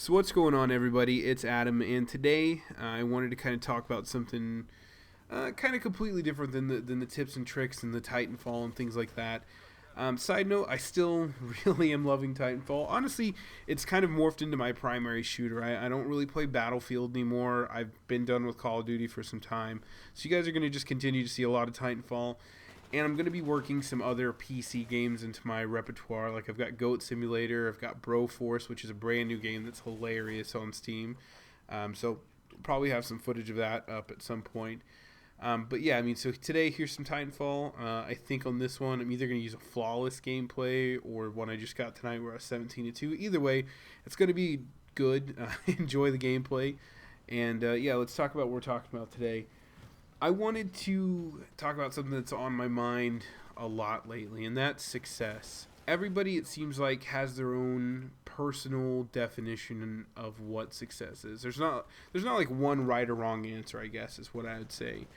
So what's going on, everybody? It's Adam, and today I wanted to kind of talk about something kind of completely different than the tips and tricks and the Titanfall and things like that. Side note, I still really am loving Titanfall. Honestly, it's kind of morphed into my primary shooter. I don't really play Battlefield anymore. I've been done with Call of Duty for some time. So you guys are going to just continue to see a lot of Titanfall. And I'm going to be working some other PC games into my repertoire. Like I've got Goat Simulator, I've got Broforce, which is a brand new game that's hilarious on Steam. So probably have some footage of that up at some point. But yeah, I mean, so today here's some Titanfall. I think on this one, I'm either going to use a flawless gameplay or one I just got tonight where I was 17-2. Either way, it's going to be good. Enjoy the gameplay. And yeah, let's talk about what we're talking about today. I wanted to talk about something that's on my mind a lot lately, and that's success. Everybody, it seems like, has their own personal definition of what success is. There's not like one right or wrong answer, I guess, is what I would say.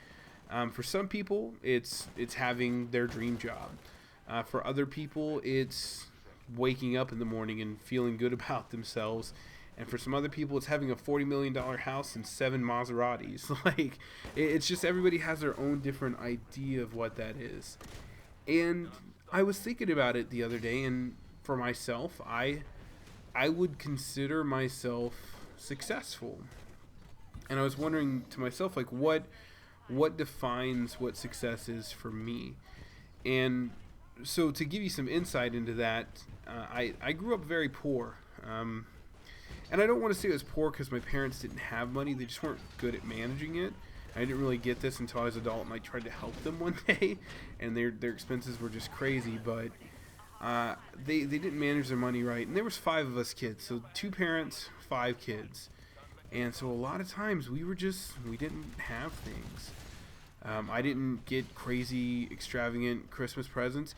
For some people, it's having their dream job. For other people, it's waking up in the morning and feeling good about themselves. And for some other people, it's having a $40 million house and 7 Maseratis. Like, it's just everybody has their own different idea of what that is. And I was thinking about it the other day, and for myself, I would consider myself successful. And I was wondering to myself, like, what defines what success is for me? And so to give you some insight into that, I grew up very poor. And I don't want to say it was poor because my parents didn't have money. They just weren't good at managing it. I didn't really get this until I was an adult, and I tried to help them one day, and their expenses were just crazy. But they didn't manage their money right. And there was 5 of us kids, so 2 parents, 5 kids. And so a lot of times we didn't have things. I didn't get crazy, extravagant Christmas presents.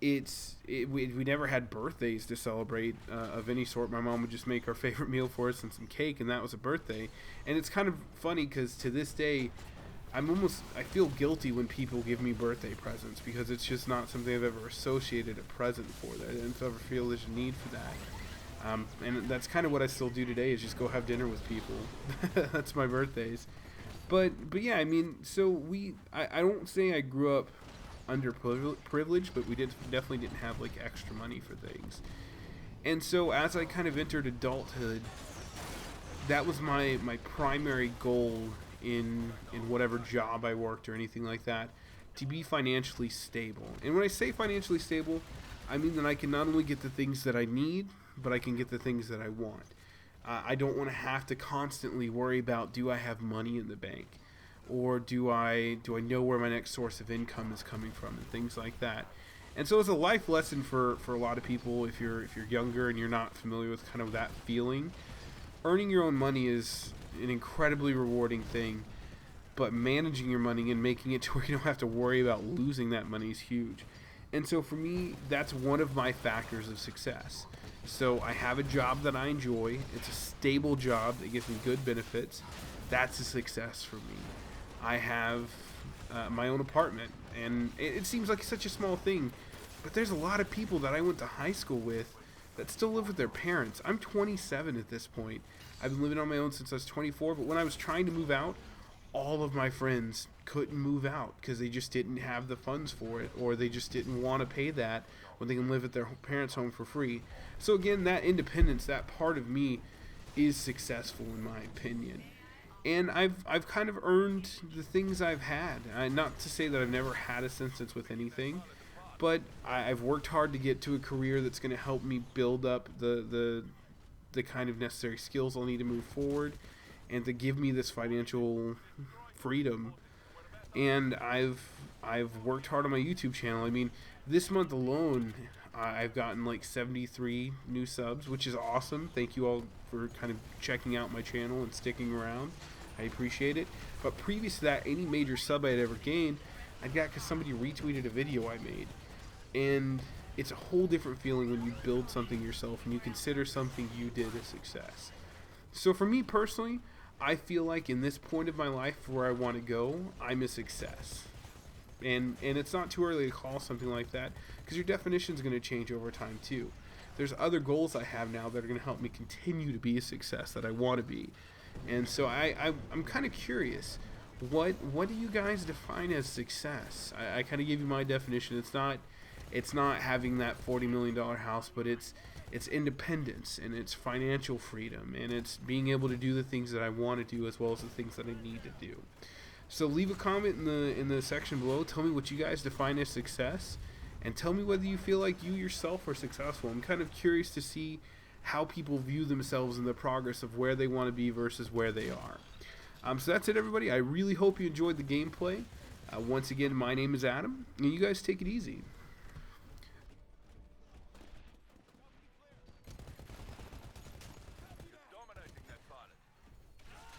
We never had birthdays to celebrate of any sort. My mom would just make our favorite meal for us and some cake, and that was a birthday. And it's kind of funny because to this day, I feel guilty when people give me birthday presents because it's just not something I've ever associated a present for. I didn't ever feel there's a need for that. And that's kind of what I still do today is just go have dinner with people. That's my birthdays. But yeah, I mean, so I don't say I grew up underprivileged, but we definitely didn't have like extra money for things. And so as I kind of entered adulthood, that was my primary goal in whatever job I worked or anything like that, to be financially stable. And when I say financially stable, I mean that I can not only get the things that I need, but I can get the things that I want. I don't want to have to constantly worry about, do I have money in the bank? Or do I know where my next source of income is coming from, and things like that. And so it's a life lesson for a lot of people. If you're younger and you're not familiar with kind of that feeling, earning your own money is an incredibly rewarding thing, but managing your money and making it to where you don't have to worry about losing that money is huge. And so for me, that's one of my factors of success. So I have a job that I enjoy. It's a stable job that gives me good benefits. That's a success for me. I have my own apartment, and it seems like such a small thing, but there's a lot of people that I went to high school with that still live with their parents. I'm 27 at this point. I've been living on my own since I was 24, but when I was trying to move out, all of my friends couldn't move out because they just didn't have the funds for it, or they just didn't want to pay that when they can live at their parents' home for free. So again, that independence, that part of me is successful in my opinion. And I've kind of earned the things I've had. Not to say that I've never had a instance with anything, but I've worked hard to get to a career that's going to help me build up the kind of necessary skills I'll need to move forward, and to give me this financial freedom. And I've worked hard on my YouTube channel. I mean, this month alone, I've gotten like 73 new subs, which is awesome. Thank you all for kind of checking out my channel and sticking around. I appreciate it. But previous to that, any major sub I had ever gained, I got because somebody retweeted a video I made. And it's a whole different feeling when you build something yourself and you consider something you did a success. So for me personally, I feel like in this point of my life where I want to go, I'm a success. And it's not too early to call something like that because your definition is going to change over time too. there's other goals I have now that are going to help me continue to be a success that I want to be. And so I'm kind of curious, what do you guys define as success? I kind of gave you my definition. It's not having that $40 million house, but it's independence, and it's financial freedom, and it's being able to do the things that I want to do as well as the things that I need to do. So leave a comment in the section below. Tell me what you guys define as success, and tell me whether you feel like you yourself are successful. I'm kind of curious to see how people view themselves in the progress of where they want to be versus where they are. So that's it, everybody. I really hope you enjoyed the gameplay. Once again, my name is Adam, and you guys take it easy.